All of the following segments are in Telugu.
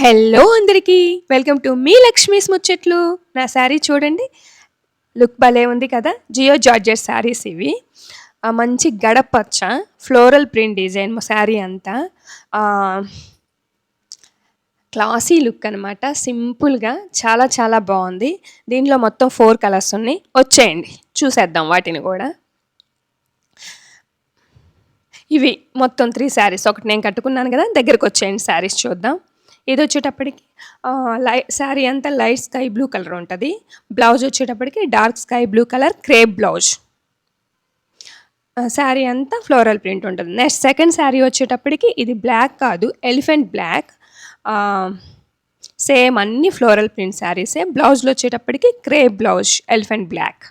హలో అందరికీ వెల్కమ్ టు మీ లక్ష్మీస్ ముచ్చట్లు. నా శారీ చూడండి, లుక్ భలే ఉంది కదా. జియో జార్జెట్ శారీస్ ఇవి. మంచి గడపచ్చ ఫ్లోరల్ ప్రింట్ డిజైన్ శారీ అంతా. క్లాసీ లుక్ అనమాట. సింపుల్గా చాలా చాలా బాగుంది. దీనిలో మొత్తం 4 కలర్స్ ఉన్నాయి. వచ్చేయండి చూసేద్దాం వాటిని కూడా. ఇవి మొత్తం 3 శారీస్. ఒకటి నేను కట్టుకున్నాను కదా, దగ్గరకు వచ్చేయండి శారీస్ చూద్దాం. ఇది వచ్చేటప్పటికి శారీ అంతా లైట్ స్కై బ్లూ కలర్ ఉంటుంది. బ్లౌజ్ వచ్చేటప్పటికి dark sky blue colour crepe blouse. Sari అంతా ఫ్లోరల్ ప్రింట్ ఉంటుంది. నెక్స్ట్ సెకండ్ శారీ వచ్చేటప్పటికి ఇది బ్లాక్ కాదు, ఎలిఫెంట్ బ్లాక్. సేమ్ అన్ని ఫ్లోరల్ ప్రింట్ శారీసే. బ్లౌజ్లో వచ్చేటప్పటికి crepe blouse elephant black.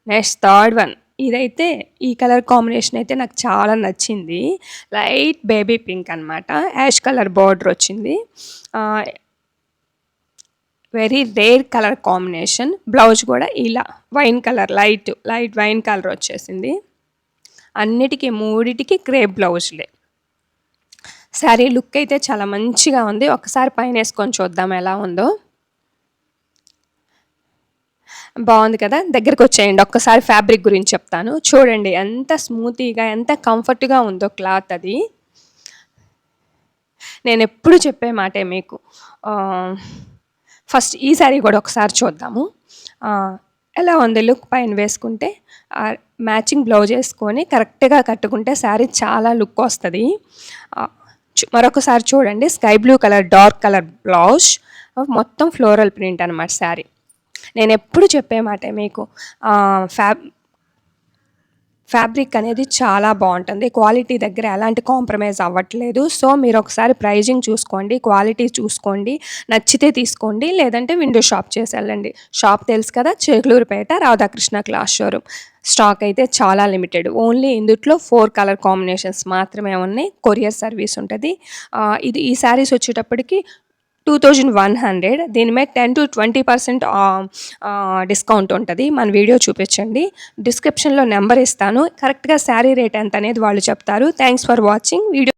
Next third one. ఇదైతే ఈ కలర్ కాంబినేషన్ అయితే నాకు చాలా నచ్చింది. లైట్ బేబీ పింక్ అనమాట. యాష్ కలర్ బార్డర్ వచ్చింది. Very rare colour combination. Blouse కూడా ఇలా wine colour, light wine colour వచ్చేసింది. అన్నిటికీ మూడిటికి క్రేప్ బ్లౌజ్లే. శారీ లుక్ అయితే చాలా మంచిగా ఉంది. ఒకసారి పైన వేసుకొని చూద్దాం ఎలా ఉందో. బాగుంది కదా. దగ్గరికి వచ్చేయండి. ఒక్కసారి ఫ్యాబ్రిక్ గురించి చెప్తాను. చూడండి ఎంత స్మూతీగా, ఎంత కంఫర్ట్గా ఉందో క్లాత్. అది నేను ఎప్పుడు చెప్పే మాటే మీకు. ఫస్ట్ ఈ శారీ కూడా ఒకసారి చూద్దాము ఎలా ఉంది లుక్. పైన వేసుకుంటే మ్యాచింగ్ బ్లౌజ్ వేసుకొని కరెక్ట్గా కట్టుకుంటే శారీ చాలా లుక్ వస్తుంది. మరొకసారి చూడండి. Sky blue colour dark colour blouse, మొత్తం ఫ్లోరల్ ప్రింట్ అనమాట శారీ. నేను ఎప్పుడు చెప్పే మాటే మీకు. ఫ్యాబ్రిక్ అనేది చాలా బాగుంటుంది. క్వాలిటీ దగ్గర ఎలాంటి కాంప్రమైజ్ అవ్వట్లేదు. సో మీరు ఒకసారి ప్రైజింగ్ చూసుకోండి, క్వాలిటీ చూసుకోండి, నచ్చితే తీసుకోండి, లేదంటే విండో షాప్ చేసి వెళ్ళండి. షాప్ తెలుసు కదా, Chilakaluripet Radhakrishna class showroom. Stock అయితే చాలా లిమిటెడ్. ఓన్లీ ఇందులో 4 కలర్ కాంబినేషన్స్ మాత్రమే ఉన్నాయి. కొరియర్ సర్వీస్ ఉంటుంది. ఈ శారీస్ వచ్చేటప్పటికి 2100. దీని మీద 10 to 20% డిస్కౌంట్ ఉంటుంది. మన వీడియో చూపించండి. డిస్క్రిప్షన్లో నెంబర్ ఇస్తాను. కరెక్ట్గా శారీ రేట్ ఎంత అనేది వాళ్ళు చెప్తారు. Thanks for watching video.